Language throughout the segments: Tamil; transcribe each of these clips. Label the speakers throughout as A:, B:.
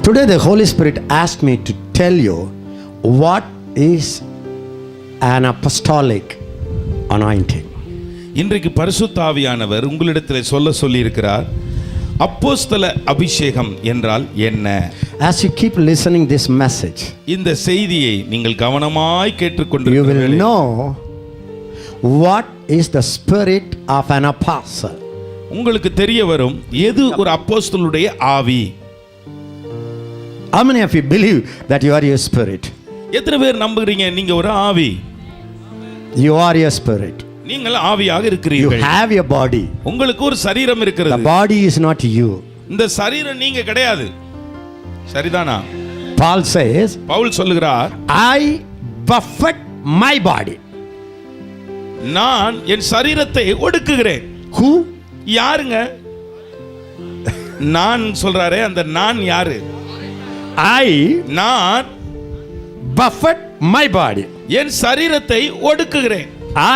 A: Today the Holy Spirit asked me to tell you what is an apostolic anointing.
B: இன்றைக்கு பரிசுத்த ஆவியானவர் உங்களிடத்தில் சொல்லி இருக்கிறார், அப்போஸ்தல அபிஷேகம் என்றால் என்ன?
A: As you keep listening this message,
B: இந்த செய்தியை நீங்கள் கவனமாய்
A: you will
B: கேட்டுக்கொண்டிருக்கிறீர்கள்.
A: know what is the spirit of an apostle.
B: உங்களுக்கு தெரிய வரும் எது ஒரு அப்போஸ்தலனுடைய ஆவி.
A: How many of you believe that you are your spirit?
B: எத்தனை பேர் நம்புறீங்க நீங்க ஒரு ஆவி?
A: You are your spirit.
B: நீங்கள் ஆவியாக
A: You
B: இருக்கிறீர்கள்.
A: have your body.
B: உங்களுக்கு ஒரு சரீரம்
A: The
B: இருக்கிறது.
A: body is not you.
B: இந்த சரீரம் நீங்க கிடையாது. சரிதானா?
A: Paul says,
B: பவுல் சொல்லுகிறார்,
A: I buffet my body.
B: நான் என் சரீரத்தை ஒடுக்குகிறேன்.
A: Who?
B: யாருங்க? நான் சொல்றாரே, அந்த நான் யாரு?
A: I
B: நான்
A: buffet my body.
B: என் சரீரத்தை ஒடுக்குகிறேன்.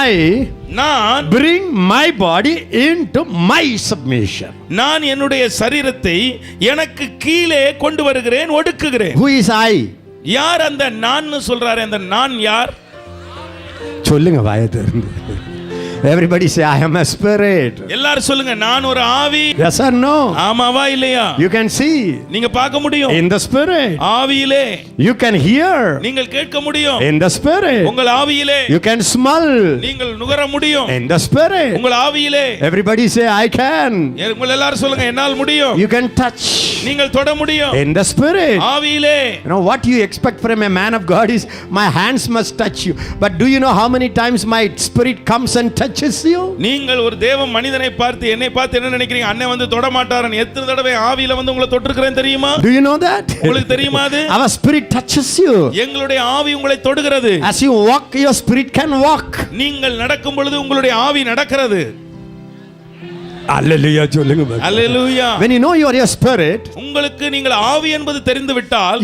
A: I
B: நான்
A: bring my body into my submission.
B: நான் என்னுடைய சரீரத்தை எனக்கு கீழே கொண்டு வருகிறேன், ஒடுக்குகிறேன்.
A: Who is I?
B: யார் அந்த நான் சொல்றாரு? அந்த நான் யார்?
A: சொல்லுங்க வாயை திறந்து. Everybody say, I am a spirit.
B: எல்லாரும் சொல்லுங்க, நான் ஒரு ஆவி.
A: Yes or no?
B: ஆமாவா இல்லையா?
A: You can see
B: நீங்க பார்க்க முடியும்.
A: in the spirit.
B: ஆவியிலே
A: You can hear
B: நீங்கள் கேட்க முடியும்.
A: in the spirit.
B: உங்கள் ஆவியிலே
A: You can smell
B: நீங்கள் நுகர முடியும்.
A: in the spirit.
B: உங்கள் ஆவியிலே
A: Everybody say, I can.
B: உங்கள் எல்லாரும் சொல்லுங்க, என்னால் முடியும்.
A: You can touch
B: நீங்கள் தொட முடியும்.
A: in the spirit.
B: ஆவியிலே.
A: You know what you expect from a man of God is my hands must touch you. But do you know how many times my spirit comes and touches you?
B: நீங்கள் ஒரு தேவ மனிதனை பார்த்து என்னை பார்த்து என்ன நினைக்கிறீங்க? அண்ணே வந்து தொட மாட்டாரன்னு எத்தனை தடவை ஆவியில வந்து உங்களை தொட்டிருக்கிறேன் தெரியுமா?
A: Do you know that?
B: உங்களுக்கு தெரியுமா அது?
A: Our spirit touches you.
B: எங்களுடைய ஆவி உங்களை தொடுகிறது.
A: As you walk, your spirit can walk.
B: நீங்கள் நடக்கும் பொழுது உங்களுடைய ஆவி நடக்கிறது.
A: Hallelujah சொல்லுங்க.
B: அல்லேலூயா.
A: When you know you are your spirit,
B: உங்களுக்கு நீங்கள் ஆவி என்பது தெரிந்து விட்டால்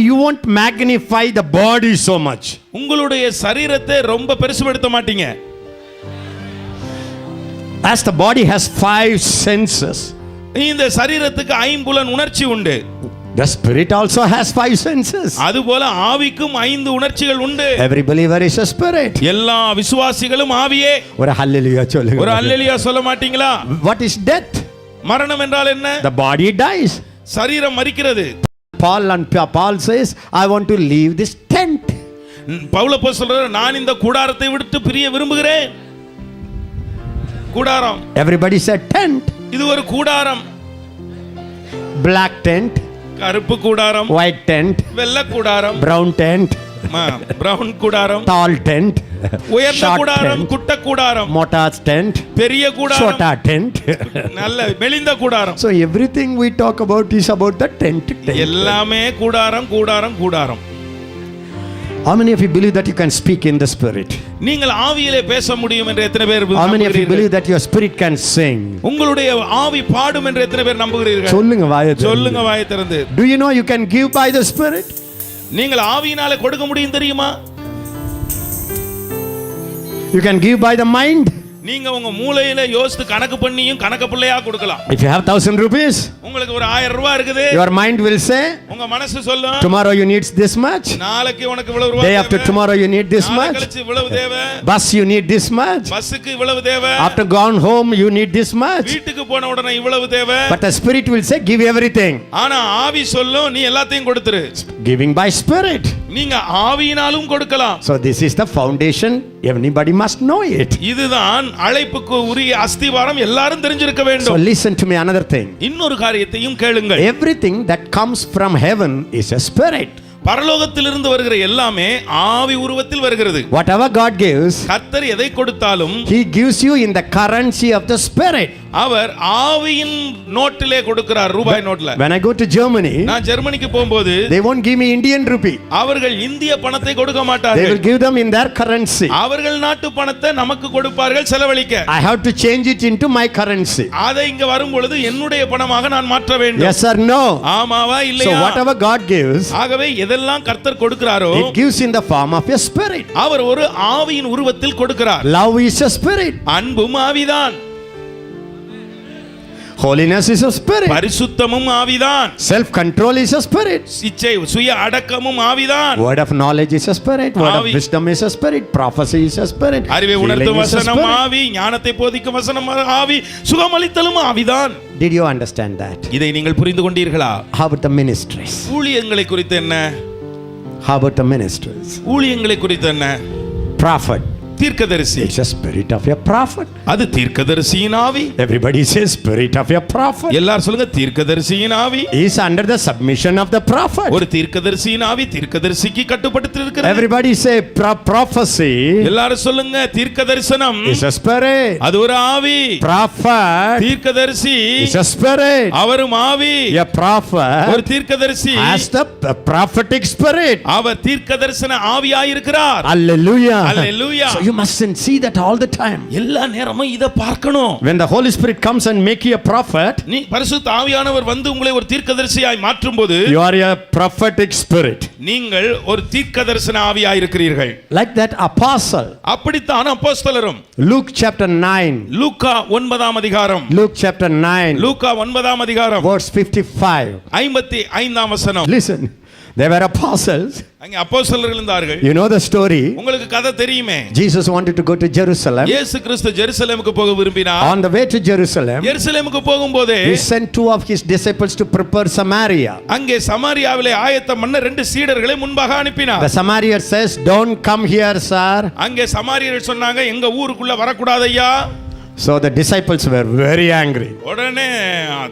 A: you won't magnify the body so much.
B: உங்களுடைய சரீரத்தை ரொம்ப பெருசுபடுத்த மாட்டீங்க.
A: As the body has 5 senses,
B: இந்த சரீரத்துக்கு ஐம்புலன் உணர்ச்சி உண்டு.
A: the spirit also has 5 senses.
B: அதுபோல ஆவிக்கும் 5 உணர்ச்சிகள் உண்டு.
A: Every believer is a spirit.
B: எல்லா விசுவாசிகளும் ஆவியே.
A: ஒரு ஹalleluya சொல்லுங்க.
B: ஒரு அல்லேலூயா சொல்ல மாட்டீங்களா?
A: What is death?
B: மரணம் என்றால் என்ன?
A: The body dies.
B: சரீரம் மரிக்கிறது.
A: Paul says, I want to leave this tent.
B: Pavul அப்போஸ்தலர் சொல்றார், நான் இந்த கூடாரத்தை விட்டு பிரிய விரும்புகிறேன். கூடாரம்.
A: Everybody said tent.
B: இது ஒரு கூடாரம்.
A: Black tent,
B: கருப்பு கூடாரம்,
A: white tent,
B: வெள்ளை கூடாரம்,
A: brown tent,
B: பிரவுன் கூடாரம்,
A: tall tent,
B: உயர்ந்த
A: short
B: கூடாரம்,
A: tent,
B: குட்ட கூடாரம்,
A: mortar's tent,
B: பெரிய கூடாரம்,
A: shorter tent.
B: நல்ல மெலிந்த கூடாரம்.
A: So everything we talk about is about the tent.
B: எல்லாமே கூடாரம் கூடாரம் கூடாரம்.
A: How many of you believe that you can speak in the spirit?
B: நீங்கள் ஆவியிலே பேச முடியும் என்று எத்தனை பேர்
A: How many of you
B: நம்புகிறீர்கள்?
A: believe that your spirit can sing?
B: உங்களுடைய ஆவி பாடும் என்று எத்தனை பேர் நம்புகிறீர்கள்?
A: சொல்லுங்க வாயை திறந்து.
B: சொல்லுங்க வாயை திறந்து.
A: Do you know you can give by the spirit?
B: நீங்கள் ஆவியினாலே கொடுக்க முடியும் தெரியுமா?
A: You can give by the mind.
B: நீங்க உங்க மூளையில யோசித்து கணக்கு பண்ணியும் கணக்கு பிள்ளையா கொடுக்கலாம்.
A: If you have 1000 rupees,
B: உங்களுக்கு ஒரு 1000 ரூபாய் இருக்குது.
A: your mind will say,
B: உங்க மனசு சொல்லும்,
A: tomorrow you need this much.
B: நாளைக்கு உனக்கு இவ்வளவு ரூபாய்
A: Day
B: தேவை.
A: after tomorrow you need this
B: நாளை
A: much.
B: கழிச்சு இவ்வளவு தேவை.
A: Bus you need this much.
B: பஸ்ஸுக்கு இவ்வளவு தேவை.
A: After gone home you need this much.
B: வீட்டுக்கு போன உடனே இவ்வளவு தேவை.
A: But the spirit will say, give everything.
B: ஆனா ஆவி சொல்லும், நீ எல்லாத்தையும் கொடுத்துரு.
A: Giving by spirit.
B: நீங்க ஆவியினாலும் கொடுக்கலாம்.
A: So this is the foundation. Everybody must know it.
B: இதுதான் அழைப்புக்கு உரிய அஸ்திவாரம், எல்லாரும் தெரிஞ்சிருக்க
A: So
B: வேண்டும்.
A: listen to me another thing.
B: இன்னொரு காரியத்தையும் கேளுங்கள்.
A: Everything that comes from heaven is a spirit.
B: பரலோகத்திலிருந்து வருகிற எல்லாமே ஆவி உருவத்தில் வருகிறது.
A: Whatever God gives,
B: கர்த்தர் எதை கொடுத்தாலும்
A: He gives you in the currency of the spirit.
B: அவர் ஆவியின் நோட்டிலே கொடுக்கிறார், ரூபாய் நோட்ல.
A: When I go to Germany,
B: நான் ஜெர்மனிக்கு போகும்போது
A: they won't give me Indian rupee.
B: அவர்கள் இந்திய பணத்தை கொடுக்க
A: They
B: மாட்டார்கள்.
A: will give them in their currency.
B: அவர்கள் நாட்டு பணத்தை நமக்கு கொடுப்பார்கள் செலவழிக்க.
A: I have to change it into my currency.
B: அதை இங்க வரும் பொழுது என்னுடைய பணமாக நான் மாற்ற வேண்டும்.
A: Yes or no?
B: ஆமாவா
A: So
B: இல்லையா?
A: whatever God gives,
B: ஆகவே எதெல்லாம் கர்த்தர் கொடுக்கிறாரோ
A: it gives in the form of a spirit.
B: அவர் ஒரு ஆவியின் உருவத்தில் கொடுக்கிறார்.
A: Love is a spirit.
B: அன்பும் ஆவிதான்.
A: Holiness is a spirit.
B: பரிசுத்தமும் ஆவிதான்.
A: Self control is a spirit.
B: இச்சை சுய அடக்கமும் ஆவிதான்.
A: Word of knowledge is a spirit. Word of wisdom is a spirit. Prophecy is a spirit.
B: அறிவை உணர்த்தும் வசனம் ஆவி, ஞானத்தை போதிக்கும் வசனம் ஆவி, சுகமளித்தலும் ஆவிதான்.
A: Did you understand that?
B: இதை நீங்கள் புரிந்து கொண்டீர்களா?
A: How about the ministries?
B: ஊழியங்களை குறித்து என்ன?
A: How about the ministries?
B: ஊழியங்களை குறித்து என்ன?
A: Prophet.
B: தீர்க்கதரிசி.
A: It's a spirit of a prophet.
B: அது தீர்க்கதரிசியின் ஆவி.
A: Everybody says spirit of a prophet.
B: எல்லாரும் சொல்லுங்க தீர்க்கதரிசியின் ஆவி.
A: Is under the submission of the prophet.
B: ஒரு தீர்க்கதரிசியின் ஆவி தீர்க்கதரிசிக்கு கட்டுப்பட்டு இருக்கிறது.
A: Everybody say prophecy.
B: எல்லாரும் சொல்லுங்க தீர்க்கதரிசனம்.
A: Is a spirit.
B: அது ஒரு ஆவி.
A: Prophet.
B: தீர்க்கதரிசி.
A: Is a spirit.
B: அவரும் ஆவி.
A: A prophet.
B: ஒரு தீர்க்கதரிசி.
A: Has the prophetic spirit.
B: அவர் தீர்க்கதரிசன ஆவியாய் இருக்கிறார்.
A: Hallelujah.
B: Hallelujah.
A: So you must see that all the time.
B: எல்லா நேரமும் இத பார்க்கணும்.
A: When the Holy Spirit comes and make you a prophet,
B: நீ பரிசுத்த ஆவியானவர் வந்து உங்களை ஒரு தீர்க்கதரிசியாய் மாற்றும்போது
A: you are a prophetic spirit.
B: நீங்கள் ஒரு தீர்க்கதரிசன ஆவியாய் இருக்கிறீர்கள்.
A: Like that apostle.
B: அப்படித்தான் அப்போஸ்தலரும்.
A: Luke chapter 9.
B: லூக்கா 9ஆம் அதிகாரம்.
A: Luke chapter 9.
B: லூக்கா 9ஆம் அதிகாரம்.
A: Verse 55.
B: 55ஆம் வசனம்.
A: Listen. They were apostles.
B: அங்க அப்போஸ்தலர்கள் இருந்தார்கள்.
A: You know the story.
B: உங்களுக்கு கதை தெரியுமே.
A: Jesus wanted to go to Jerusalem.
B: இயேசு கிறிஸ்து ஜெருசலேமுக்கு போக விரும்பினார்.
A: On the way to Jerusalem,
B: எருசலேமுக்கு போகும்போதே
A: he sent two of his disciples to prepare Samaria.
B: அங்கே சமாரியாவிலே ஆயத்தம் பண்ண 2 சீடர்களை முன்பாக அனுப்பினார்.
A: The Samaritan says, "Don't come here, sir."
B: அங்கே சமாரியர்கள் சொன்னாங்க எங்க ஊருக்குள்ள வரக்கூடாது ஐயா.
A: So the disciples were very angry.
B: உடனே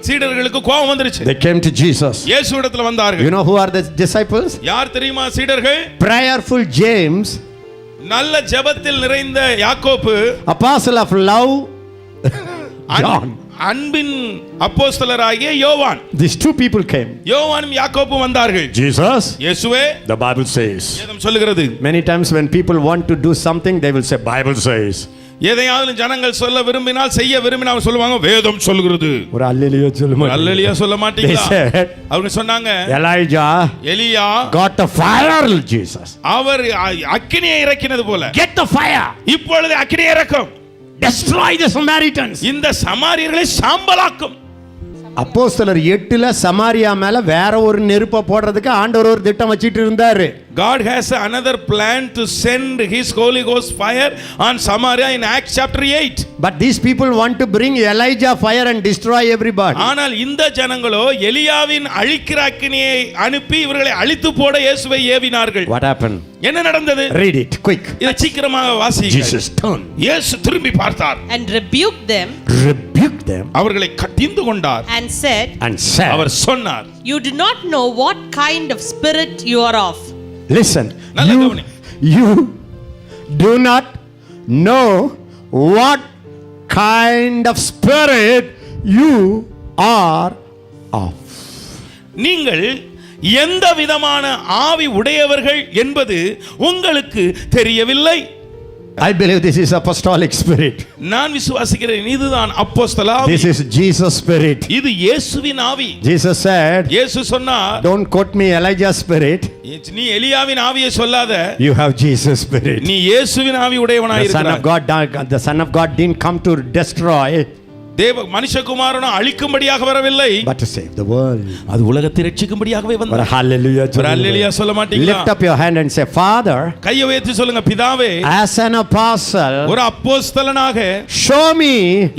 B: சீடர்களுக்கு கோபம் வந்துருச்சு.
A: They came to Jesus.
B: இயேசுவிடத்தில் வந்தார்கள்.
A: You know who are the disciples?
B: யார் தெரியுமா சீடர்கள்?
A: Prayerful James,
B: நல்ல ஜெபத்தில் நிறைந்த யாக்கோபு,
A: apostle of love John.
B: அன்பின் அப்போஸ்தலராகிய யோவான்.
A: These two people came.
B: யோவானும் யாக்கோபும் வந்தார்கள்.
A: Jesus,
B: இயேசுவே,
A: the Bible says.
B: வேதம் சொல்லுகிறது.
A: Many times when people want to do something, they will say Bible says.
B: எதையாவது ஜனங்கள் சொல்ல விரும்பினால் செய்ய விரும்பினால் சொல்லுவாங்க வேதம் சொல்கிறது.
A: ஒரு அல்லேலூயா சொல்ல மாட்டாங்க.
B: அல்லேலூயா சொல்ல மாட்டீங்களா? அவங்க சொன்னாங்க
A: Elijah,
B: எலியா
A: got the fire, Jesus.
B: அவர் அக்கினியை இறக்கினது போல
A: Get the fire.
B: இப்பொழுது அக்கினியை இறக்கும்.
A: Destroy the Samaritans.
B: இந்த சமாரியர்களை சாம்பலாக்கும்.
A: அப்போஸ்தலர் 8ல சமாரியா மேல வேற ஒரு நெருப்பை போடுறதுக்கு ஆண்டவர் ஒரு திட்டம் வச்சிட்டு இருந்தாரு.
B: God has another plan to send his Holy Ghost fire on Samaria in Acts chapter 8.
A: But these people want to bring Elijah fire and destroy everybody.
B: ஆனால் இந்த ஜனங்களோ எலியாவின் அழிக்கிற அக்கினியை அனுப்பி இவர்களை அழித்து போட இயேசுவை ஏவினார்கள்.
A: What happened?
B: என்ன நடந்தது?
A: Read it quick.
B: இதை சீக்கிரமாக வாசியுங்கள்.
A: Jesus turned.
B: இயேசு திரும்பி பார்த்தார்.
C: And rebuked them.
A: Rebuked them.
B: அவர்களை கடிந்து கொண்டார்.
C: And said.
A: And said.
B: அவர் சொன்னார்.
C: You do not know what kind of spirit you are of.
A: Listen.
B: நல்ல கவனி.
A: You do not know what kind of spirit you are of.
B: நீங்கள் எந்த விதமான ஆவி உடையவர்கள் என்பது உங்களுக்கு தெரியவில்லை.
A: I believe this is apostolic spirit.
B: நான் விசுவாசிக்கிறேன் இதுதான் அப்போஸ்தல ஆவி.
A: This is Jesus spirit.
B: இது இயேசுவின் ஆவி.
A: Jesus said,
B: இயேசு சொன்னார்,
A: don't quote me Elijah's spirit.
B: நீ எலியாவின் ஆவியை சொல்லாத.
A: You have Jesus spirit.
B: நீ இயேசுவின் ஆவி உடையவனாய்
A: இருக்கிறாய். The Son of God didn't come to destroy.
B: தேவ மனுஷகுமாரன் அழிக்கும்படியாக வரவில்லை.
A: But to save the world.
B: அது உலகத்தை ரட்சிக்கும்படியாகவே வந்தார்.
A: Hallelujah.
B: Hallelujah சொல்ல மாட்டீங்களா?
A: Lift up your hand and say, Father.
B: கையை உயர்த்தி சொல்லுங்க, பிதாவே.
A: As an apostle.
B: ஒரு அப்போஸ்தலனாக
A: show me.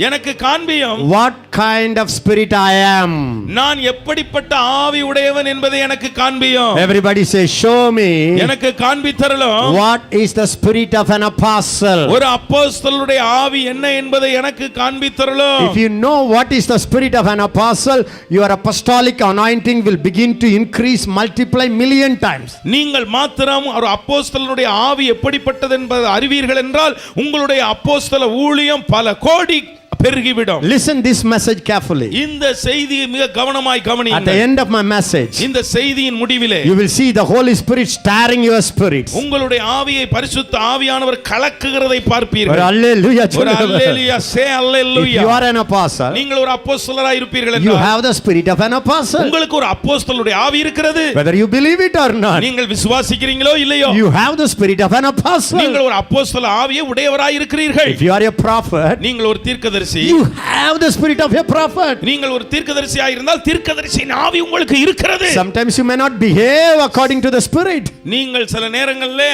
B: எனக்கு காண்பியும்.
A: What kind of spirit I am.
B: நான் எப்படிப்பட்ட ஆவி உடையவன் என்பதை எனக்கு காண்பியும்.
A: Everybody say, show me.
B: எனக்கு காண்பித்தருளும்.
A: What is the spirit of an apostle?
B: ஒரு அப்போஸ்தலனுடைய ஆவி என்ன என்பதை எனக்கு காண்பித்தருளும்.
A: If you know what is the spirit of an apostle, your apostolic anointing will begin to increase, multiply million times.
B: நீங்கள் மாத்திரம் ஒரு அப்போஸ்தலனுடைய ஆவி எப்படிப்பட்டது என்பதை அறிவீர்கள் என்றால் உங்களுடைய அப்போஸ்தல ஊழியம் பல கோடி பெருகிவிடும்.
A: Listen this message carefully.
B: இந்த செய்தியை மிக கவனமாய் கவனியுங்கள்.
A: At the end of my message,
B: இந்த செய்தியின் முடிவிலே
A: you will see the Holy Spirit stirring your spirits.
B: உங்களுடைய ஆவியை பரிசுத்த ஆவியானவர் கலக்குகிறதை பார்ப்பீர்கள்.
A: ஒரு அல்லேலூயா
B: ஒரு அல்லேலூயா say hallelujah.
A: If you are an apostle,
B: நீங்கள் ஒரு அப்போஸ்தலராய் இருப்பீர்கள்
A: you
B: என்றால்
A: have the spirit of an apostle.
B: உங்களுக்கு ஒரு அப்போஸ்தலனுடைய ஆவி இருக்கிறது.
A: Whether you believe it or not,
B: நீங்கள் விசுவாசிக்கிறீங்களோ இல்லையோ,
A: you have the spirit of an apostle.
B: நீங்கள் ஒரு அப்போஸ்தல ஆவியை உடையவராய் இருக்கிறீர்கள்.
A: If you are a prophet,
B: நீங்கள் ஒரு தீர்க்கதரிசி தீர்க்கதரிசி,
A: you have the spirit of a prophet.
B: நீங்கள் ஒரு தீர்க்கதரிசியா இருந்தால் தீர்க்கதரிசியின் ஆவி உங்களுக்கு இருக்கிறது.
A: Sometimes you may not behave according to the spirit,
B: நீங்கள் சில நேரங்களிலே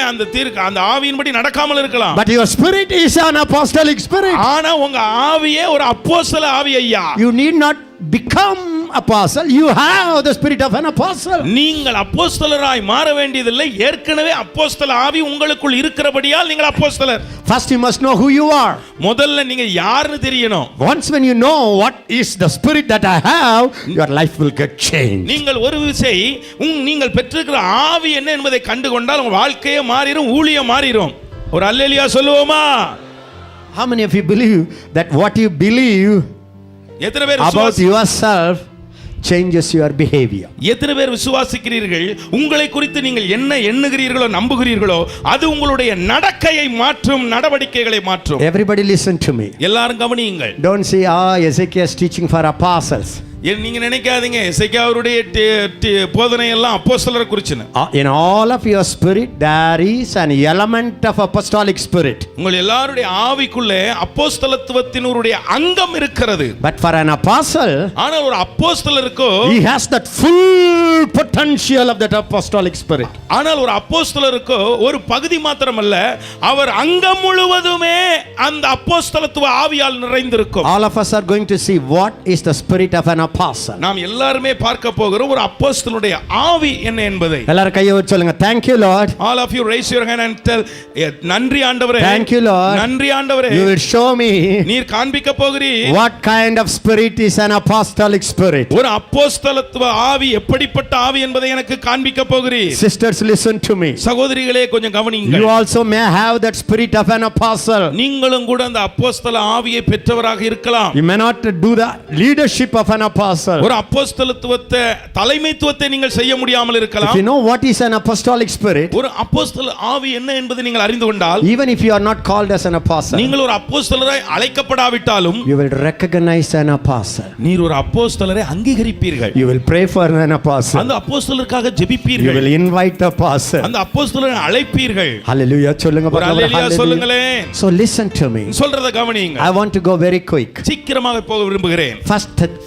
B: அந்த ஆவியின்படி நடக்காமல் இருக்கலாம்.
A: but your spirit is an apostolic spirit.
B: ஆனா உங்க ஆவியே ஒரு அப்போஸ்தல ஆவி ஐயா.
A: You need not become apostle, you have the spirit of an apostle.
B: நீங்கள் அப்போஸ்தலராய் மாற வேண்டியதில்லை, ஏற்கனவே அப்போஸ்தல ஆவி உங்களுக்குள் இருக்கிறபடியால் நீங்கள் அப்போஸ்தலர்.
A: First you must know who you are.
B: முதல்ல நீங்க யாருன்னு தெரியணும்.
A: Once when you know what is the spirit that I have, your life will get changed.
B: நீங்கள் ஒரு விசை நீங்கள் பெற்றிருக்கிற ஆவி என்ன என்பதை கண்டு கொண்டால் உங்க வாழ்க்கையே மாறிடும், ஊழியம் மாறிடும். ஒரு அல்லேலூயா சொல்லுவோமா?
A: How many of you believe that what you believe
B: எத்தனை பேர்
A: about yourself changes your behavior?
B: எத்தனை பேர் விசுவாசிக்கிறீர்கள் உங்களை குறித்து நீங்கள் என்ன எண்ணுகிறீர்களோ நம்புகிறீர்களோ அது உங்களுடைய நடக்கையை மாற்றும், நடவடிக்கைகளை மாற்றும்.
A: Everybody listen to me.
B: எல்லாரும் கவனியுங்கள்.
A: Don't say Ezekiel is teaching for apostles.
B: நீங்க நினைக்காதீங்க எசேக்கியா அவருடைய போதனை எல்லாம் அப்போஸ்தலரை குறிச்சுன்னு.
A: In all of your spirit there is an element of apostolic spirit.
B: உங்கள் எல்லாருடைய ஆவிக்குள்ளே அப்போஸ்தலத்துவத்தினுடைய அங்கம் இருக்கிறது.
A: But for an apostle,
B: ஆனால் ஒரு அப்போஸ்தலருக்கு
A: he has that full potential of that apostolic spirit.
B: ஆனால் ஒரு அப்போஸ்தலருக்கு ஒரு பகுதி மாத்திரமல்ல, அவர் அங்கம் முழுவதுமே அந்த அப்போஸ்தலத்துவ ஆவியால் நிறைந்திருக்கும்.
A: All of us are going to see what is the spirit of an apostle.
B: நாம் எல்லாருமே பார்க்க போகிறோம் ஒரு அப்போஸ்தலனுடைய ஆவி என்ன என்பதை.
A: எல்லாரும் கையை வச்சு சொல்லுங்க, thank you Lord.
B: All of you raise your hand and tell, நன்றி ஆண்டவரே.
A: Thank you Lord.
B: நன்றி ஆண்டவரே.
A: You will show me
B: நீர் காண்பிக்க போகிறீர்
A: what kind of spirit is an apostolic spirit.
B: ஒரு அப்போஸ்தலத்துவ ஆவி எப்படிப்பட்ட ஆவி என்பதை எனக்கு காண்பிக்க போகிறீர்.
A: Sisters, listen to me.
B: சகோதரிகளே கொஞ்சம் கவனியுங்கள்.
A: You also may have that spirit of an apostle.
B: நீங்களும் கூட அந்த அப்போஸ்தல ஆவியை பெற்றவராக இருக்கலாம்.
A: You may not do the leadership of an apostle.
B: ஒரு அப்போஸ்தலத்துவத்தை தலைமைத்துவத்தை நீங்கள் செய்ய முடியாமல் இருக்கலாம்.
A: If you know what is an apostolic spirit,
B: ஒரு அப்போஸ்தல ஆவி என்ன என்பதை நீங்கள் அறிந்து கொண்டால்,
A: even if you are not called as an apostle,
B: நீங்கள் ஒரு அப்போஸ்தலராய் அழைக்கப்படாவிட்டாலும்
A: you will recognize an apostle.
B: நீர் ஒரு அப்போஸ்தலரை அங்கீகரிப்பீர்கள்.
A: You will pray for an apostle.
B: அந்த அப்போஸ்தலருக்காக
A: You
B: ஜெபிப்பீர்கள்.
A: will invite the apostle.
B: அந்த அப்போஸ்தலரை அழைப்பீர்கள்.
A: Hallelujah சொல்லுங்க
B: ஒரு
A: பாருங்க.
B: அல்லேலூயா
A: Hallelujah.
B: சொல்லுங்களேன்.
A: So listen to me.
B: சொல்றத கவனியுங்க.
A: I want to go very quick.
B: சீக்கிரமாக போக விரும்புகிறேன்.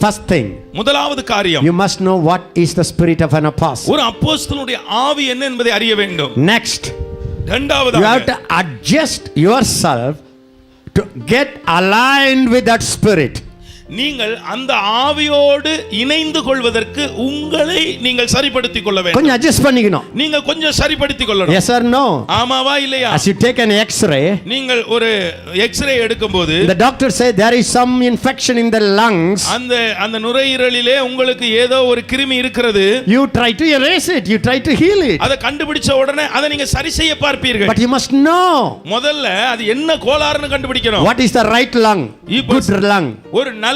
A: First thing,
B: முதலாவது காரியம்,
A: you must know what is the spirit of an apostle.
B: ஒரு அப்போஸ்தலனுடைய ஆவி என்ன என்பதை அறிய வேண்டும்.
A: Next, you
B: இரண்டாவதாக
A: have to adjust yourself to get aligned with that spirit.
B: நீங்கள் அந்த ஆவியோடு இணைந்து கொள்வதற்கு உங்களை நீங்கள் சரிப்படுத்திக் கொள்ள வேண்டும்.
A: கொஞ்சம் adjust பண்ணிக்கணும்.
B: நீங்க கொஞ்சம் சரிப்படுத்திக் கொள்ளணும்.
A: Yes or no?
B: ஆமாவா இல்லையா?
A: As you take an x-ray,
B: நீங்கள் ஒரு எக்ஸ்ரே எடுக்கும்போது
A: the doctor say there is some infection in the lungs.
B: அந்த நுரையீரலிலே உங்களுக்கு ஏதோ ஒரு கிருமி இருக்கிறது.
A: You try to erase it, you try to heal it.
B: அதை கண்டுபிடிச்ச உடனே அதை நீங்க சரி செய்ய பார்ப்பீர்கள்.
A: But you must know
B: முதல்ல அது என்ன கோளாறுன்னு கண்டுபிடிக்கணும்.
A: what is the right lung, good lung.
B: ஒரு நல்ல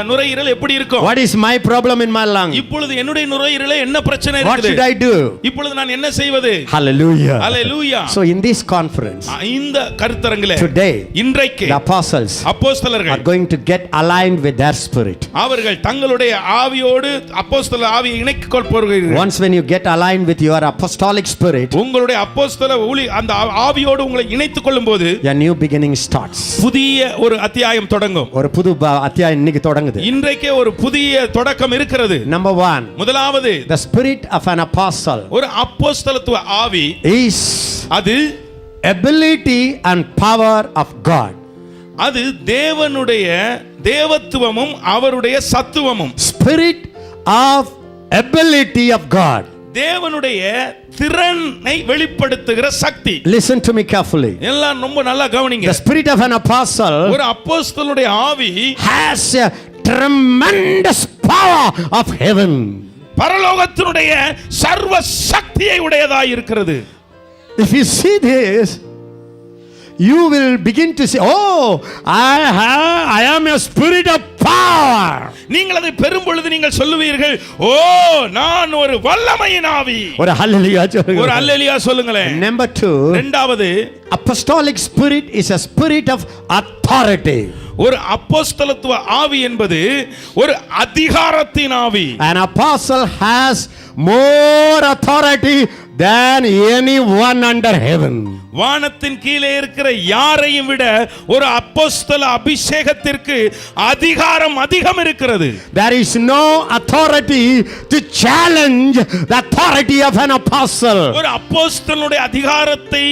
B: நுரையீரல் எப்படி இருக்கும்?
A: What is my problem in my lung?
B: இப்பொழுது என்னுடைய நுரையீரலிலே என்ன பிரச்சனை
A: What
B: இருக்குது?
A: should I do?
B: இப்பொழுது நான் என்ன செய்வது?
A: Hallelujah.
B: Hallelujah.
A: So in this conference,
B: இந்த கருத்தரங்கிலே
A: today,
B: இன்றைக்கு
A: the apostles are
B: அப்போஸ்தலர்கள்
A: going to get aligned with their spirit.
B: அவர்கள் தங்களுடைய ஆவியோடு அப்போஸ்தல ஆவியை இணைத்துக் கொள்கிறார்கள்.
A: Once when you get aligned with your apostolic spirit,
B: உங்களுடைய அப்போஸ்தல அந்த ஆவியோடு உங்களை இணைத்துக் கொள்ளும்போது
A: a new beginning starts.
B: புதிய ஒரு அத்தியாயம் தொடங்கும்.
A: ஒரு புது அத்தியாயம் இன்னைக்கு தொடங்குது.
B: இன்றைக்கே ஒரு புதிய தொடக்கம் இருக்கிறது.
A: Number 1,
B: முதலாவது,
A: the spirit of an apostle
B: ஒரு அப்போஸ்தலத்துவ ஆவி
A: is
B: அது
A: ability and power of God.
B: அது தேவனுடைய தேவத்துவமும் அவருடைய சத்துவமும்.
A: Spirit of ability of God.
B: தேவனுடைய திறனை வெளிப்படுத்துகிற சக்தி.
A: Listen to me carefully.
B: எல்லாம் ரொம்ப நல்லா கவனிங்க.
A: The spirit of an apostle
B: ஒரு அப்போஸ்தலனுடைய ஆவி
A: has a tremendous power of heaven.
B: பரலோகத்தினுடைய சர்வ சக்தியை உடையதாய் இருக்கிறது.
A: If you see this, you will begin to say, oh, I am a spirit of power.
B: நீங்கள் அதை பெறும் பொழுது நீங்கள் சொல்லுவீர்கள், ஓ நான் ஒரு வல்லமையின் ஆவி.
A: ஒரு ஹல்லேலூயா சொல்லுங்க.
B: ஒரு அல்லேலூயா சொல்லுங்களேன்.
A: Number 2,
B: இரண்டாவது,
A: apostolic spirit is a spirit of authority.
B: ஒரு அப்போஸ்தலத்துவ ஆவி என்பது ஒரு அதிகாரத்தின் ஆவி.
A: An apostle has more authority than anyone under heaven.
B: வானத்தின் கீழே இருக்கிற யாரையும் விட ஒரு அப்போஸ்தல அபிஷேகத்திற்கு அதிகாரம் அதிகம் இருக்கிறது.
A: There is no authority to challenge the authority of an apostle.
B: ஒரு அப்போஸ்தலனுடைய அதிகாரத்தை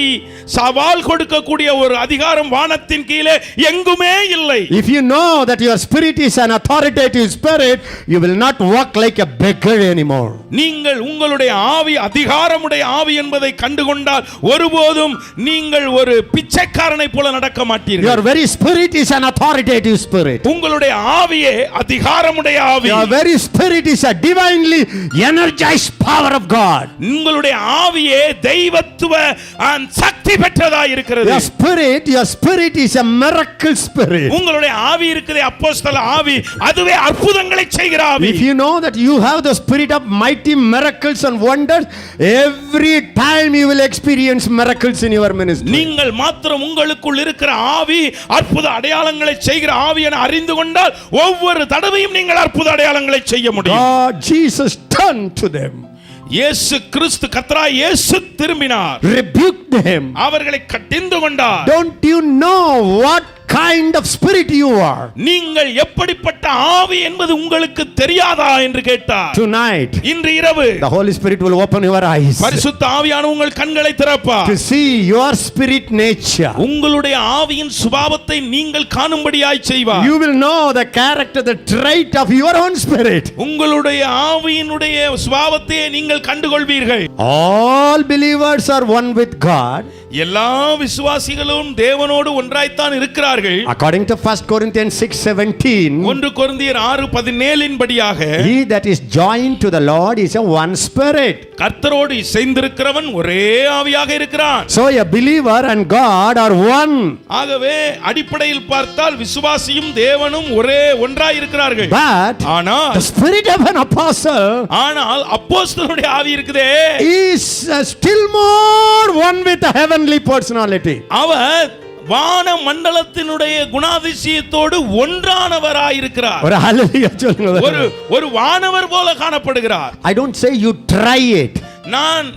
B: சவால் கொடுக்கக்கூடிய ஒரு அதிகாரம் வானத்தின் கீழே எங்குமே இல்லை.
A: If you know that your spirit is an authoritative spirit, you will not walk like a beggar anymore.
B: நீங்கள் உங்களுடைய ஆவி அதிகாரமுடைய ஆவி என்பதை கண்டுகொண்டால் ஒருபோதும் நீங்கள் ஒரு பிச்சைக்காரனை போல நடக்க மாட்டீர்கள்.
A: Your very spirit is an authoritative spirit.
B: உங்களுடைய ஆவியே அதிகாரமுடைய ஆவி.
A: Your very spirit is a divinely energized power of God.
B: உங்களுடைய ஆவியே தெய்வத்துவ சக்தி பெற்றதாய் இருக்கிறது.
A: Your spirit is a miracle spirit.
B: உங்களுடைய ஆவி இருக்கிறதே அப்போஸ்தல ஆவி, அதுவே அற்புதங்களை செய்கிற ஆவி.
A: If you know that you have the spirit of mighty miracles and wonders, every time you will experience miracles in your ministry.
B: நீங்கள் மாத்திரம் உங்களுக்குள் இருக்கிற ஆவி அற்புத அடையாளங்களை செய்கிற ஆவி என அறிந்து கொண்டால் ஒவ்வொரு தடவையும் நீங்கள் அற்புத அடையாளங்களை செய்ய முடியும்.
A: God, Jesus turned to them.
B: இயேசு கிறிஸ்து கர்த்தராய் இயேசு திரும்பினார்,
A: rebuked them.
B: அவர்களை கடிந்து கொண்டார்.
A: Don't you know what kind of spirit you are?
B: நீங்கள் எப்படிப்பட்ட ஆவி என்பது உங்களுக்கு தெரியாதா என்று கேட்டார்.
A: Tonight,
B: இன்று இரவு
A: the Holy Spirit will open your eyes
B: பரிசுத்த ஆவியானவர் உங்கள் கண்களை திறப்பார்.
A: to see your spirit nature.
B: உங்களுடைய ஆவியின் சுபாவத்தை நீங்கள் காணும்படியாய் செய்வார்.
A: You will know the character, the trait of your own spirit.
B: உங்களுடைய ஆவியினுடைய சுபாவத்தை நீங்கள் கண்டுகொள்வீர்கள்.
A: All believers are one with God.
B: எல்லா விசுவாசிகளும் தேவனோடு ஒன்றாய்த்தான் இருக்கிறார்கள்.
A: According to 1 Corinthians 6:17,
B: 1 கொரிந்தியர் 6:17 படியாக,
A: he that is joined to the Lord is a one spirit.
B: கர்த்தரோடு இசைந்திருக்கிறவன் ஒரே ஆவியாக இருக்கிறான்.
A: So a believer and God are one.
B: ஆகவே அடிப்படையில் பார்த்தால் விசுவாசியும் தேவனும் ஒரே ஒன்றாய் இருக்கிறார்கள்.
A: But
B: ஆனால்
A: the spirit of an apostle
B: அப்போஸ்தலனுடைய ஆவி இருக்குதே,
A: is still more one with the heavenly personality.
B: அவர் வான மண்டலத்தினுடைய குணாதிசயத்தோடு ஒன்றானவராயிருக்கிறார்.
A: ஒரு ஹல்லேலூயா சொல்லுங்க.
B: ஒரு வானவர் போல காணப்படுகிறார்.
A: I don't say you try it.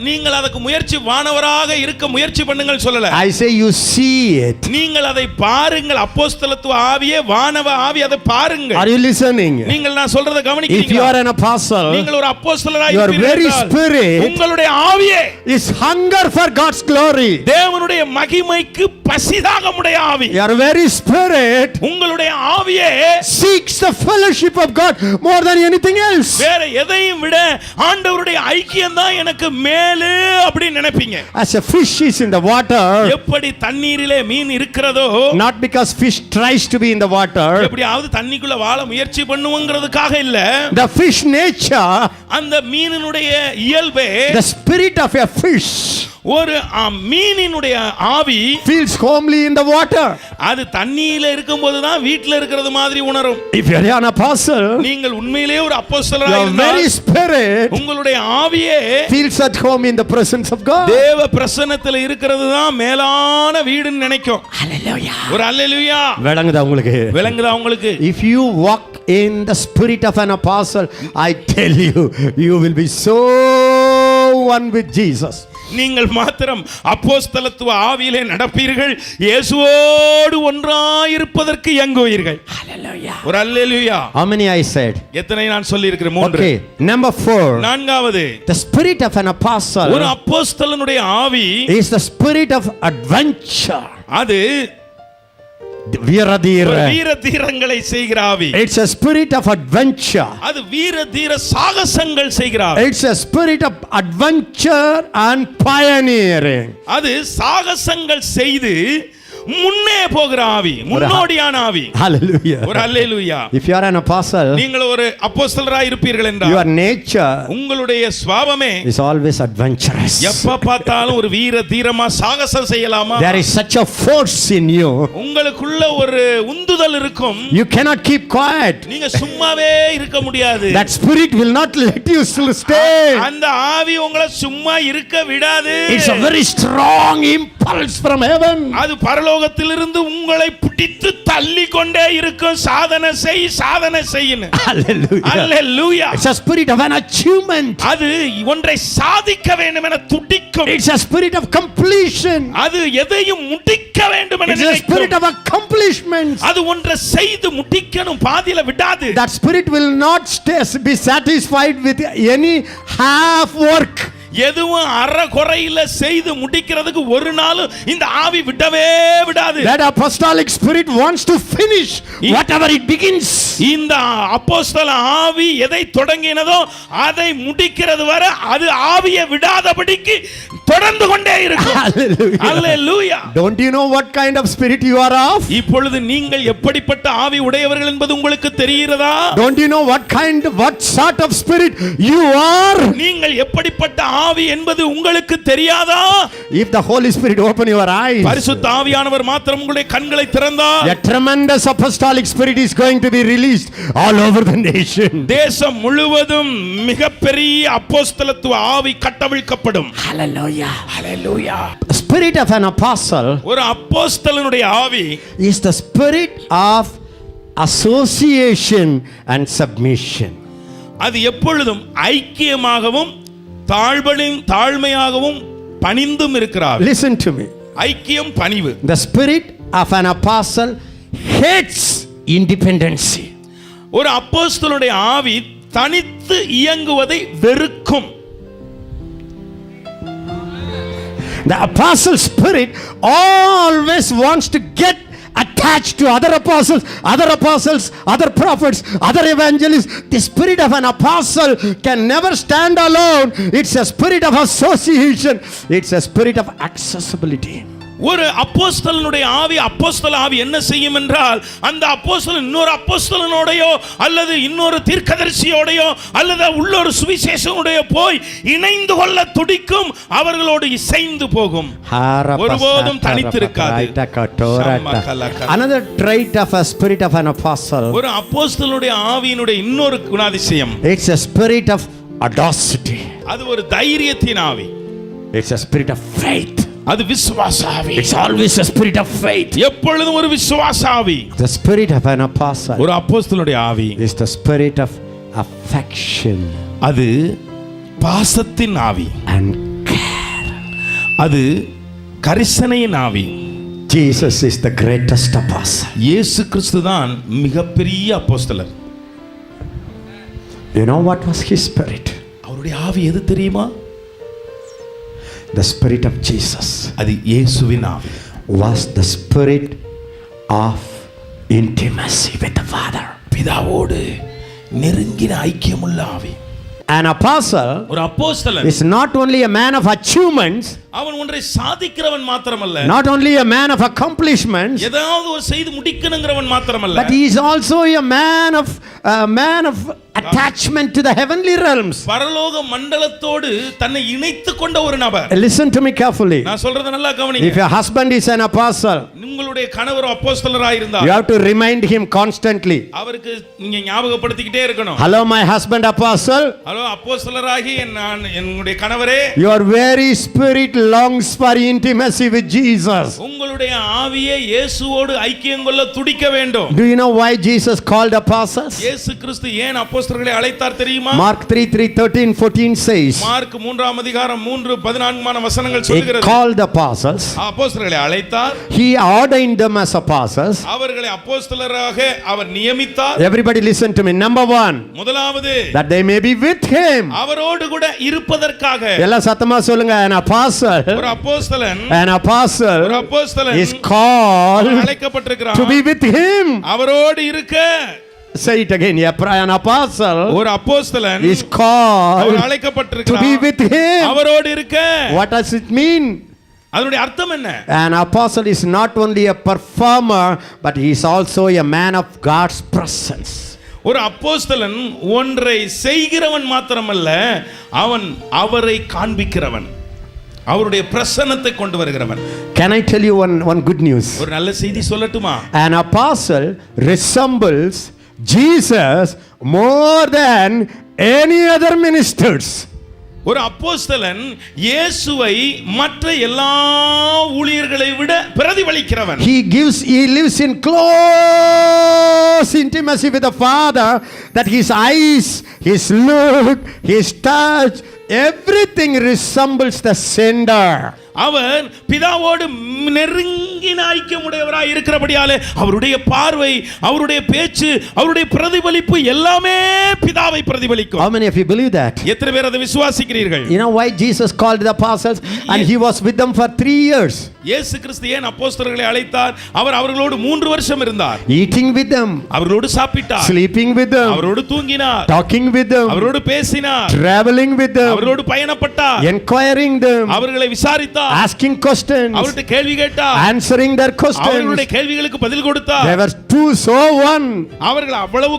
B: நீங்கள் அதுக்கு முயற்சி வானவராக இருக்க முயற்சி பண்ணுங்கள் சொல்லல.
A: I say you see it.
B: நீங்கள் அதை பாருங்கள். அப்போஸ்தலத்துவ ஆவியே வானவ ஆவி, அதை பாருங்கள்.
A: Are you listening?
B: நீங்கள் நான் சொல்றதை
A: If you
B: கவனிக்கிறீங்களா?
A: are an apostle,
B: நீங்கள் ஒரு அப்போஸ்தலராய்
A: your very
B: இருக்கிறீர்கள்.
A: spirit
B: உங்களுடைய ஆவியே
A: is hunger for God's glory.
B: தேவனுடைய மகிமைக்கு பசிதாகமுடைய ஆவி.
A: Your very spirit
B: உங்களுடைய ஆவியே
A: seeks the fellowship of God more than anything else.
B: வேற எதையும் விட ஆண்டவருடைய ஐக்கியம் தான் எனக்கு மேலே அப்படி நினைப்பீங்க.
A: As a fish is in the water,
B: எப்படி தண்ணீரிலே மீன் இருக்கிறதோ,
A: not because fish tries to be in the water,
B: எப்படியாவது தண்ணிக்குள்ள வாழ முயற்சி பண்ணுவங்கிறதுக்காக இல்ல.
A: the fish nature,
B: அந்த மீனினுடைய இயல்பே,
A: the spirit of a fish
B: ஒரு மீனினுடைய ஆவி
A: feels homely in the water.
B: அது தண்ணியில இருக்கும்போது தான் வீட்ல இருக்கிறது மாதிரி உணரும்.
A: If you are an apostle,
B: நீங்கள் உண்மையிலேயே ஒரு அப்போஸ்தலராக
A: your very
B: இருந்தால்
A: spirit
B: உங்களுடைய ஆவியே
A: feels at home in the presence of God.
B: தேவ பிரசன்னத்தில் இருக்கிறது தான் மேலான வீடுன்னு நினைக்கும்.
A: Hallelujah.
B: ஒரு அல்லேலூயா
A: விளங்குதா உங்களுக்கு?
B: விளங்குதா உங்களுக்கு?
A: If you walk in the spirit of an apostle, I tell you, you will be so one with Jesus.
B: நீங்கள் மாத்திரம் அப்போஸ்தலத்துவ ஆவியிலே நடப்பீர்கள், இயேசுவோடு ஒன்றாயிருப்பதற்கு இயங்குவீர்கள்.
A: Hallelujah.
B: ஒரு அல்லேலூயா.
A: How many I said?
B: எத்தனை நான் சொல்லி இருக்கிறேன்? 3.
A: Okay, number 4.
B: நான்காவது,
A: The spirit of an apostle
B: ஒரு அப்போஸ்தலனுடைய ஆவி
A: is the spirit of adventure.
B: அது
A: வீர
B: தீரங்களை செய்கிற ஆவி.
A: It's a spirit of adventure.
B: அது வீர தீர சாகசங்கள் செய்கிற ஆவி.
A: It's a spirit of adventure and pioneering.
B: அது சாகசங்கள் செய்து முன்னே போகிற ஆவி, முன்னோடியான ஆவி.
A: Hallelujah.
B: ஒரு அல்லேலூயா.
A: If you are an apostle,
B: நீங்கள் ஒரு அப்போஸ்தலராய் இருப்பீர்கள் என்றால்
A: your nature
B: உங்களுடைய சுபாவமே
A: is always adventurous.
B: எப்ப பார்த்தாலும் ஒரு வீர தீரமா சாகசம் செய்யலாமா?
A: There is such a force in you.
B: உங்களுக்குள்ள ஒரு உந்துதல் இருக்கும்.
A: You cannot keep quiet.
B: நீங்க சும்மாவே இருக்க முடியாது.
A: That spirit will not let you still stay.
B: அந்த ஆவி உங்களை சும்மா இருக்க விடாது.
A: It's a very strong impulse from heaven.
B: அது பரலோகத்திலிருந்து உங்களை பிடித்து தள்ளி கொண்டே இருக்கும். சாதனை செய்யின்னு.
A: Hallelujah.
B: Hallelujah.
A: It's a spirit of an achievement.
B: அது ஒன்றை சாதிக்க வேண்டும் என துடிக்கும்.
A: It's a spirit of completion.
B: அது எதையும் முடிக்க வேண்டும் என
A: It's a spirit
B: நினைக்கும்.
A: of accomplishments.
B: அது ஒன்றை செய்து முடிக்கணும், பாதியில விடாது.
A: That spirit will not be satisfied with any half work.
B: எதுவும் அறகுறையில செய்து முடிக்கிறதுக்கு ஒரு நாள் இந்த ஆவி விடவே விடாது.
A: That apostolic spirit wants to finish whatever it begins.
B: இந்த அப்போஸ்தல ஆவி எதை தொடங்கினதோ அதை முடிக்கிறது வரை அது ஆவியை விடாதபடிக்கு தொடர்ந்து கொண்டே இருக்கும்.
A: Hallelujah.
B: Hallelujah.
A: Don't you know what kind of spirit you are of?
B: இப்பொழுது நீங்கள் எப்படிப்பட்ட ஆவி உடையவர்கள் என்பது உங்களுக்கு தெரிகிறதா?
A: Don't you know what sort of spirit you are?
B: நீங்கள் எப்படிப்பட்ட ஆவி என்பது உங்களுக்கு தெரியாதா?
A: If the Holy Spirit open your eyes,
B: பரிசுத்த ஆவியானவர் மாத்திரம் உங்களுடைய கண்களை திறந்தார்,
A: a tremendous apostolic spirit is going to be released all over the nation.
B: தேசம் முழுவதும் மிகப்பெரிய அப்போஸ்தலத்துவ ஆவி கட்டவிழ்க்கப்படும்.
A: Hallelujah.
B: Hallelujah.
A: The spirit of an apostle
B: ஒரு அப்போஸ்தலனுடைய ஆவி
A: is the spirit of association and submission.
B: அது எப்பொழுதும் ஐக்கியமாகவும் தாழ்மையாகவும் பணிந்தும் இருக்கிறார்.
A: Listen to me.
B: ஐக்கியம், பணிவு.
A: The spirit of an apostle hates independency.
B: ஒரு அப்போஸ்தலனுடைய ஆவி தனித்து இயங்குவதை வெறுக்கும்.
A: The apostle spirit always wants to get attached to other apostles, other prophets, other evangelists. The spirit of an apostle can never stand alone. It's a spirit of association. It's a spirit of accessibility.
B: ஒரு அப்போஸ்தலனுடைய ஆவி, அப்போஸ்தல ஆவி என்ன செய்யும் என்றால், அந்த அப்போஸ்தலன் இன்னொரு அப்போஸ்தலனோடையோ அல்லது இன்னொரு தீர்க்கதரிசியோடையோ அல்லது உள்ளொரு சுவிசேஷனுடைய போய் இணைந்து கொள்ள துடிக்கும், அவர்களோடு இசைந்து போகும், ஒருபோதும் தனித்திருக்காது.
A: Another trait of a spirit of an apostle,
B: ஒரு அப்போஸ்தலனுடைய ஆவியினுடைய இன்னொரு குணாதிசயம்,
A: it's a spirit of audacity.
B: அது ஒரு தைரியத்தின் ஆவி.
A: It's a spirit of faith.
B: அது விசுவாச ஆவி.
A: It's always a spirit of faith.
B: எப்பொழுதும் ஒரு விசுவாச ஆவி.
A: The spirit of an apostle,
B: ஒரு அப்போஸ்தலனுடைய ஆவி,
A: is the spirit of affection
B: அது பாசத்தின் ஆவி
A: and care.
B: அது கரிசனையின் ஆவி.
A: Jesus is the greatest apostle.
B: இயேசு கிறிஸ்து தான் மிகப்பெரிய அப்போஸ்தலர்.
A: You know what was his spirit?
B: அவருடைய ஆவி எது தெரியுமா?
A: The spirit of Jesus
B: அது இயேசுவின் ஆவி.
A: was the spirit of intimacy with the Father.
B: பிதாவோடு நெருங்கின ஐக்கியமுள்ள ஆவி.
A: An apostle
B: ஒரு அப்போஸ்தலன்
A: is not only a man of achievements,
B: அவன் ஒன்றை சாதிக்கிறவன் மாத்திரமல்ல,
A: not only a man of accomplishments,
B: ஏதாவது ஒரு செய்து முடிக்கணுங்கிறவன் மாத்திரமல்ல,
A: but he is also a man of attachment to the heavenly realms.
B: பரலோக மண்டலத்தோடு தன்னை இணைத்துக் கொண்ட ஒரு நபர்.
A: Listen to me carefully.
B: நான் சொல்றத நல்லா கவனிங்க.
A: If your husband is an apostle,
B: உங்களுடைய கணவர் அப்போஸ்தலராய் இருந்தால்
A: you have to remind him constantly.
B: அவருக்கு நீங்க ஞாபகப்படுத்திக்கிட்டே இருக்கணும்.
A: Hello my husband apostle.
B: Hello அப்போஸ்தலராகி என்னுடைய கணவரே,
A: Your very spirit longs for intimacy with Jesus.
B: உங்களுடைய ஆவியே இயேசுவோடு ஐக்கியம் கொள்ள துடிக்க வேண்டும்.
A: Do you know why Jesus called apostles?
B: இயேசு கிறிஸ்து ஏன் அப்போஸ்தலர்களை அழைத்தார் தெரியுமா?
A: Mark 3:13-14 says,
B: மார்க் 3ஆம் அதிகாரம் 3:14 வசனங்கள்
A: he
B: சொல்கிறது.
A: called apostles,
B: அப்போஸ்தலர்களை அழைத்தார்,
A: he ordained them as apostles.
B: அவர்களை அப்போஸ்தலராக அவர் நியமித்தார்.
A: Everybody listen to me. Number 1,
B: முதலாவது
A: that they may be with him.
B: அவரோடு கூட இருப்பதற்காக.
A: எல்லா சத்தமா சொல்லுங்க. An apostle,
B: ஒரு அப்போஸ்தலன்,
A: an apostle
B: ஒரு அப்போஸ்தலன்
A: is called
B: அழைக்கப்பட்டிருக்கிறான்
A: to be with him.
B: அவரோடு இருக்க.
A: Say it again. An apostle
B: ஒரு அப்போஸ்தலன்
A: is called
B: our
A: to
B: அழைக்கப்பட்டிருக்கிறான்
A: be with him.
B: அவரோடு இருக்க.
A: What does it mean?
B: அதனுடைய அர்த்தம் என்ன?
A: An apostle is not only a performer, but he is also a man of God's presence.
B: ஒரு அப்போஸ்தலன் ஒன்றை செய்கிறவன் மாத்திரமல்ல, அவன் அவரை காண்பிக்கிறவன், அவருடைய பிரசன்னத்தை கொண்டு வருகிறவன்.
A: Can I tell you one good news?
B: ஒரு நல்ல செய்தி சொல்லட்டுமா?
A: An apostle resembles Jesus more than any other ministers.
B: ஒரு அப்போஸ்தலன் இயேசுவை மற்ற எல்லா ஊழியர்களை விட பிரதிபலிக்கிறவன்.
A: He lives in close intimacy with the Father, that his eyes, his look, his touch, everything resembles the sender.
B: அவர் பிதாவோடு நெருங்கின ஐக்கியமுடையவராய் இருக்கிறபடியாலே அவருடைய பார்வை, அவருடைய பேச்சு, அவருடைய பிரதிபலிப்பு எல்லாமே பிதாவை பிரதிபலிக்கும்.
A: How many of you believe that?
B: எத்தனை பேர் அதை விசுவாசிக்கிறீர்கள்?
A: You know why Jesus called the apostles and he was with them for 3 years?
B: இயேசு கிறிஸ்து ஏன் அப்போஸ்தலர்களை அழைத்தார்? அவர் அவர்களோடு 3 வருஷம் இருந்தார்.
A: Eating with them,
B: அவர்களோடு சாப்பிட்டார்,
A: sleeping with them,
B: அவரோடு தூங்கினார்,
A: talking with them,
B: அவரோடு பேசினார்,
A: traveling with them,
B: அவரோடு பயணப்பட்டார்,
A: inquiring them,
B: அவர்களை விசாரித்தார்,
A: asking questions,
B: அவர்கிட்ட கேள்வி கேட்டார்,
A: answering their questions.
B: அவர்களுடைய கேள்விகளுக்கு பதில் கொடுத்தார்.
A: They were two so one.
B: அவர்கள் அவ்வளவு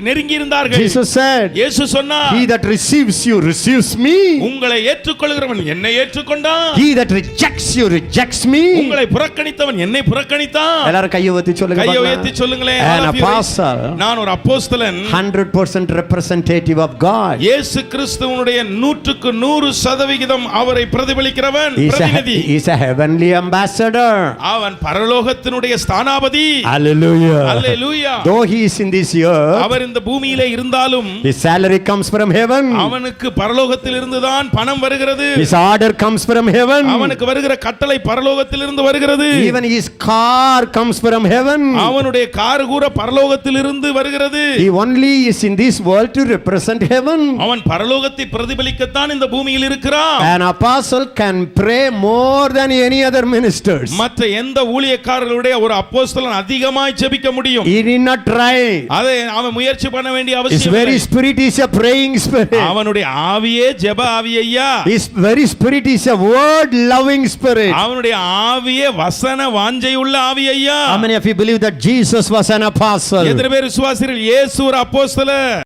B: நெருங்கி இருந்தார்கள்.
A: Jesus said,
B: இயேசு சொன்னார்,
A: he that receives you receives me.
B: உங்களை ஏற்றுக்கொள்கிறவன் என்னை ஏற்றுக்கொண்டான்.
A: He that rejects you rejects me.
B: உங்களை புறக்கணித்தவன் என்னை புறக்கணித்தான்.
A: எல்லாரும் கையை உயர்த்தி சொல்லுங்க.
B: கையை உயர்த்தி சொல்லுங்களே.
A: An apostle,
B: நான் ஒரு அப்போஸ்தலன்,
A: 100% representative of God.
B: இயேசு கிறிஸ்துவினுடைய 100% அவரை பிரதிபலிக்கிறவன், பிரதிநிதி.
A: He is a heavenly ambassador.
B: அவன் பரலோகத்தினுடைய ஸ்தானாபதி.
A: Hallelujah.
B: Hallelujah.
A: Though he is in this earth,
B: அவர் இந்த பூமியிலே இருந்தாலும்
A: his salary comes from heaven.
B: அவனுக்கு பரலோகத்திலிருந்து தான் பணம் வருகிறது.
A: His order comes from heaven.
B: அவனுக்கு வருகிற கட்டளை பரலோகத்திலிருந்து வருகிறது.
A: Even his car comes from heaven.
B: அவனுடைய கார் கூட பரலோகத்திலிருந்து வருகிறது.
A: He only is in this world to represent heaven.
B: அவன் பரலோகத்தை பிரதிபலிக்கத்தான் இந்த பூமியில் இருக்கிறான்.
A: An apostle can pray more than any other ministers.
B: மற்ற எந்த ஊழியக்காரர்களுடைய ஒரு அப்போஸ்தலன் அதிகமாய் ஜெபிக்க முடியும்.
A: He did not try.
B: அதை அவன் முயற்சி பண்ண வேண்டிய
A: His
B: அவசியம்
A: very
B: இல்லை.
A: spirit is a praying spirit.
B: அவனுடைய ஆவியே ஜெப ஆவி ஐயா.
A: His very spirit is a word loving spirit.
B: அவனுடைய ஆவியே வசன வாஞ்சையுள்ள ஆவி ஐயா.
A: How many of you believe that Jesus was an apostle?
B: எத்தனை பேர் விசுவாசிகள் இயேசு ஒரு அப்போஸ்தலர்?